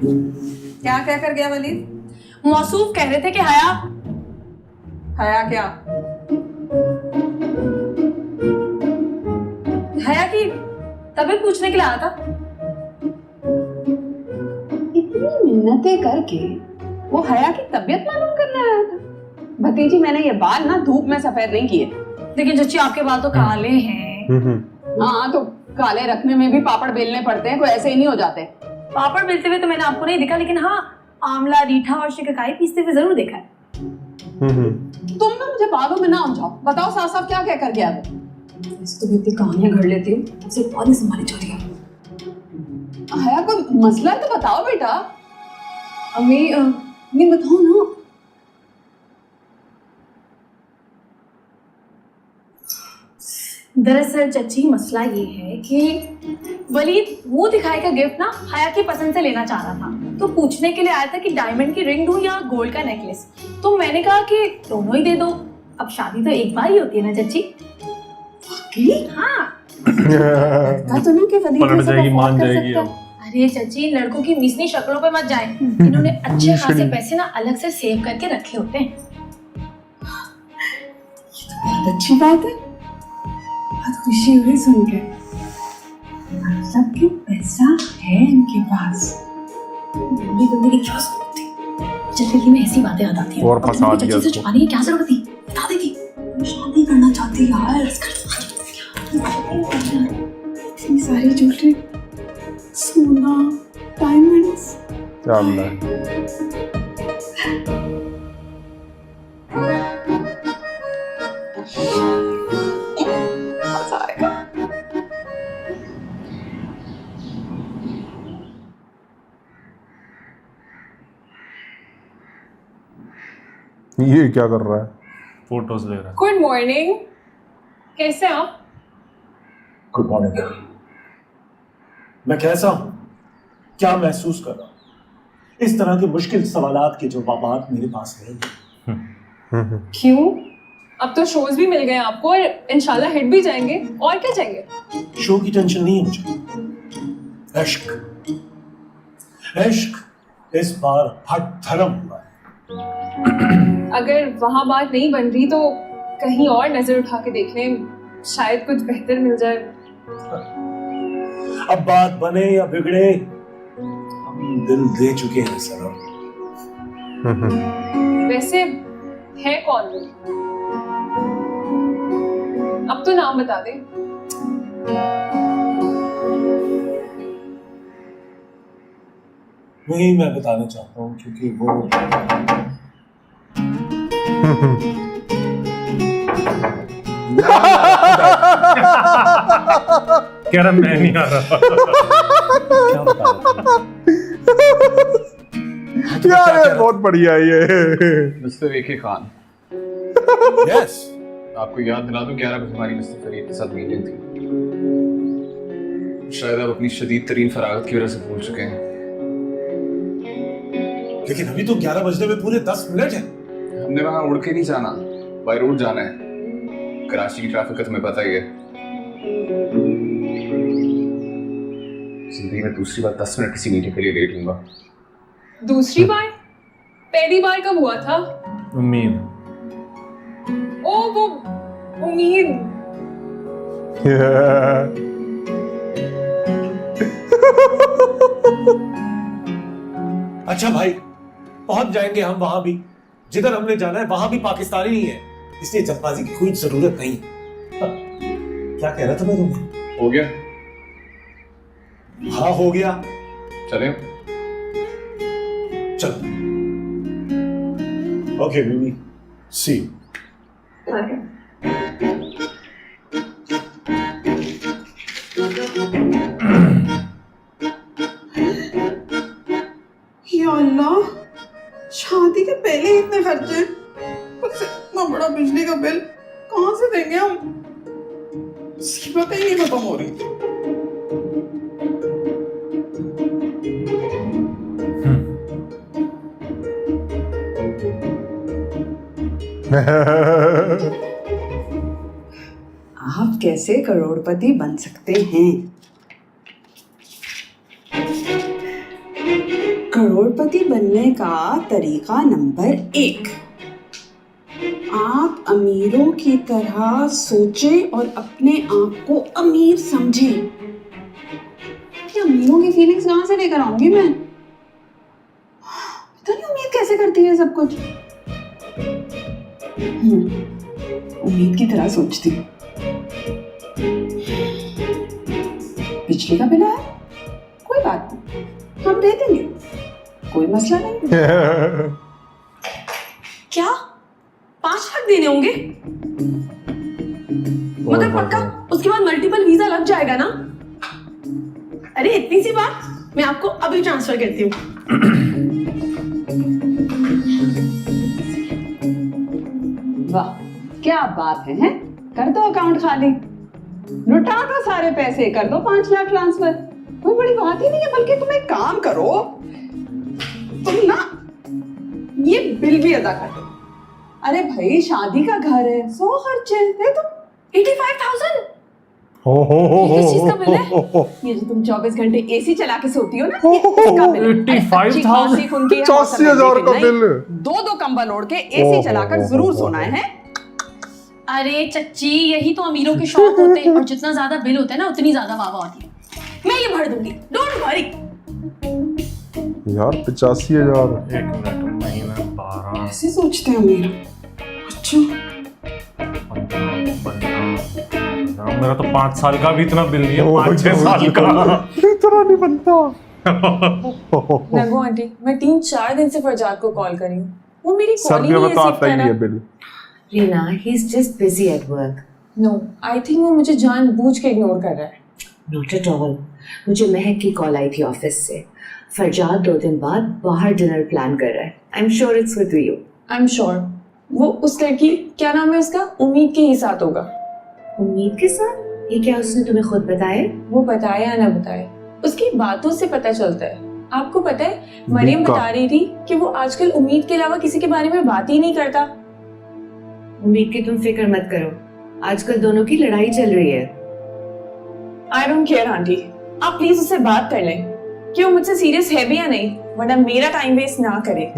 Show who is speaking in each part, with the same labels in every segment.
Speaker 1: क्या कह कर गया वलीद?
Speaker 2: मौसूफ कह रहे थे कि हया
Speaker 1: हया क्या?
Speaker 2: हया की तबीयत पूछने के लिए आया था।
Speaker 1: इतनी मिन्नतें करके वो हया की तबीयत मालूम करने आया था। भतीजी, मैंने ये बाल ना धूप में सफेद नहीं किए।
Speaker 2: लेकिन चची आपके बाल तो काले हैं।
Speaker 1: हाँ, तो काले रखने में भी पापड़ बेलने पड़ते हैं, कोई ऐसे ही नहीं हो जाते।
Speaker 2: पापड़ बेलते हुए तो मैंने आपको नहीं देखा, लेकिन हाँ आंवला, रीठा और शिकाकाई पीसते हुए जरूर देखा है।
Speaker 1: तुम ना मुझे बालों में ना उलझाओ। बताओ साफ साफ क्या कह कर गया था?
Speaker 2: वैसे तो इतनी कहानियां घड़ लेती हूँ, मुझसे बहुत नहीं संभाली जा रही है।
Speaker 1: हया, कोई मसला है तो बताओ बेटा।
Speaker 2: अम्मी बताओ ना। दरअसल चची मसला ये है कि वलीद मुंह दिखाई का गिफ्ट ना हया की पसंद से लेना चाह रहा था, तो पूछने के लिए आया था कि डायमंड की रिंग दूं या गोल्ड का नेकलेस। तो मैंने कहा कि दोनों ही दे दो, अब शादी तो एक बार ही होती है ना चची। हाँ
Speaker 1: तो नहीं कि वलीद
Speaker 3: पलट जाएगी, मान जाएगी अब।
Speaker 2: अरे चची, लड़कों की मिसनी शक्लों पे मत जाए। इन्होंने अच्छे खासे पैसे ना अलग से सेव करके रखे होते हैं।
Speaker 1: बहुत अच्छी बात है, बहुत खुशी हुई सुन के। मतलब कि पैसा है इनके पास।
Speaker 2: बंदी बंदी की क्या जरूरत थी? जिंदगी में ऐसी बातें याद आती हैं।
Speaker 3: और फंसा दिया
Speaker 2: चची से छुपाने की क्या जरूरत थी? बता देती।
Speaker 1: शादी करना चाहती यार। इतनी सारी ज्वेलरी, सोना, डायमंड्स। मजा आएगा।
Speaker 3: ये क्या कर रहा है? फोटोज ले रहा है।
Speaker 4: गुड मॉर्निंग, कैसे हैं आप?
Speaker 5: Good morning. मैं कैसा हूं, क्या महसूस कर रहा हूं, इस तरह के मुश्किल सवालात के जवाब मेरे पास नहीं है।
Speaker 4: क्यों? अब तो शोज भी मिल गए आपको और इंशाल्लाह हिट भी जाएंगे, और क्या चाहिए?
Speaker 5: शो की टेंशन नहीं है मुझे। इश्क, इश्क इस बार हट धर्म हुआ है।
Speaker 4: अगर वहां बात नहीं बन रही तो कहीं और नजर उठा के देख लें, शायद कुछ बेहतर मिल जाए।
Speaker 5: अब बात बने या बिगड़े, हम दिल दे चुके हैं सनम।
Speaker 4: वैसे है कौन वो? अब तो नाम बता दे।
Speaker 5: वही मैं बताना चाहता हूँ, क्योंकि वो
Speaker 3: कह रहा मैं नहीं आ रहा।
Speaker 5: क्या बता रहा
Speaker 3: यार ये बहुत बढ़िया है ये।
Speaker 6: मिस्टर वेके खान,
Speaker 5: यस,
Speaker 6: आपको याद दिला दूं 11 बजे हमारी मिस्टर फरीद के साथ मीटिंग थी। शायद आप अपनी शदीद तरीन फरागत की वजह से भूल चुके हैं।
Speaker 5: लेकिन अभी तो 11 बजने में पूरे 10 मिनट है।
Speaker 6: हमने वहां उड़ के नहीं जाना, बाय रोड जाना है। कराची की ट्रैफिक का तुम्हें पता ही है। जिंदगी में दूसरी बार 10 मिनट किसी मीटिंग के लिए लेट लूंगा।
Speaker 4: दूसरी बार? पहली बार कब हुआ था?
Speaker 3: उम्मीद।
Speaker 4: ओ वो उम्मीद।
Speaker 5: अच्छा भाई, पहुंच जाएंगे हम वहां भी। जिधर हमने जाना है वहां भी पाकिस्तानी नहीं है, इसलिए जल्दबाजी की कोई जरूरत नहीं। क्या कह रहा था मैं तुम्हें?
Speaker 6: हो गया?
Speaker 5: हाँ हो गया।
Speaker 6: चलें?
Speaker 5: चल। Okay baby, see you.
Speaker 1: या अल्लाह, शादी के पहले ही इतने खर्चे, बस इतना बड़ा बिजली का बिल कहाँ से देंगे हम? मुसीबत ही नहीं खत्म हो रही। आप कैसे करोड़पति बन सकते हैं? करोड़पति बनने का तरीका नंबर 1, आप अमीरों की तरह सोचें और अपने आप को अमीर समझें। कि अमीरों की फीलिंग्स कहाँ से लेकर आऊंगी मैं? पता नहीं उम्मीद कैसे करती है सब कुछ। उम्मीद की तरह सोचती हूँ। बिजली का बिल आया, कोई बात नहीं, हम दे देंगे, कोई मसला नहीं।
Speaker 2: क्या 5 लाख देने होंगे? मगर पक्का उसके बाद मल्टीपल वीजा लग जाएगा ना? अरे इतनी सी बात, मैं आपको अभी ट्रांसफर करती हूँ।
Speaker 1: वाह क्या बात है, हैं? कर दो अकाउंट खाली, लुटा दो सारे पैसे, कर दो 5 लाख ट्रांसफर। कोई बड़ी बात ही नहीं है। बल्कि तुम एक काम करो, तुम ना ये बिल भी अदा कर दो। अरे भाई शादी का घर है, 100 खर्चे दे दो।
Speaker 2: 85,000
Speaker 3: हो
Speaker 2: किस चीज का बिल है?
Speaker 1: ये जो तुम 24 घंटे एसी चला के सोती हो ना, ये इसका बिल है।
Speaker 3: 85,000
Speaker 1: 85,000
Speaker 3: का बिल।
Speaker 1: 2 कंबल ओढ़ के एसी चलाकर जरूर सोना है।
Speaker 2: अरे चच्ची, यही तो अमीरों के शौक होते हैं, और जितना ज्यादा बिल होता है ना उतनी ज्यादा वाह होती है। मैं ये भर दूंगी, डोंट वरी।
Speaker 3: यार 85,000।
Speaker 7: 1 मिनट, महीना 12
Speaker 1: ऐसे सोचते हैं अमीर। अच्छा
Speaker 7: 15 मेरा तो 5 साल का भी इतना बिल नहीं है, 5-6 साल का।
Speaker 3: इतना नहीं बनता।
Speaker 4: नगो आंटी, मैं 3-4 दिन से फरजाद को कॉल कर रही हूँ, वो मेरी कॉल ही
Speaker 3: सर्दियों
Speaker 4: नहीं
Speaker 3: में तो
Speaker 4: रिसीव
Speaker 3: आता
Speaker 4: कर
Speaker 3: ही नहीं है
Speaker 4: रहा।
Speaker 3: Bill.
Speaker 8: Reena, he is just busy at work.
Speaker 4: No, I think वो मुझे जानबूझ के इग्नोर कर रहा है।
Speaker 8: Not at all. मुझे महक की कॉल आई थी ऑफिस से। फरजाद 2 दिन बाद बाहर डिनर प्लान कर रहा है। I'm sure it's with you.
Speaker 4: I am sure वो उस लड़की, क्या नाम है उसका, उम्मीद के ही साथ होगा।
Speaker 8: उम्मीद के साथ? ये क्या उसने तुम्हें खुद बताया?
Speaker 4: वो बताए या ना बताए, उसकी बातों से पता चलता है। आपको पता है, मरियम
Speaker 3: बिल्कुल।
Speaker 4: बता रही थी कि वो आजकल उम्मीद के अलावा किसी के बारे में बात ही नहीं करता।
Speaker 8: उम्मीद की तुम फिक्र मत करो, आजकल दोनों की लड़ाई चल रही है।
Speaker 4: आई डोंट केयर आंटी, आप प्लीज उससे बात कर लें कि वो मुझसे सीरियस है भी या नहीं, वरना मेरा टाइम वेस्ट ना करे।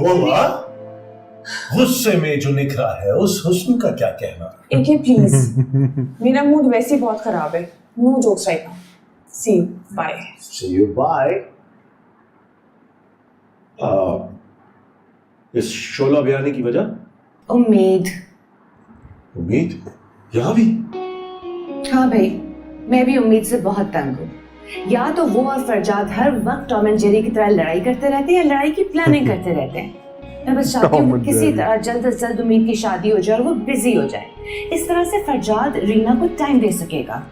Speaker 5: गुस्से में जो निखरा है उस हुस्न का क्या कहना।
Speaker 4: एके प्लीज, मेरा मूड वैसे ही बहुत खराब है। No jokes right now, see you, bye.
Speaker 5: See you, bye. इस शोला बयानी की वजह?
Speaker 8: उम्मीद।
Speaker 5: उम्मीद? यहाँ भी?
Speaker 8: हाँ भाई, मैं भी उम्मीद से बहुत तंग हूँ। या तो वो और फरजाद हर वक्त टॉम एंड जेरी की तरह लड़ाई करते रहते हैं या लड़ाई की प्लानिंग करते रहते हैं। मैं बस चाहती हूँ कि किसी तरह जल्द से जल्द उम्मीद की शादी हो जाए और वो बिजी हो जाए। इस तरह से फरजाद रीना को टाइम दे सकेगा।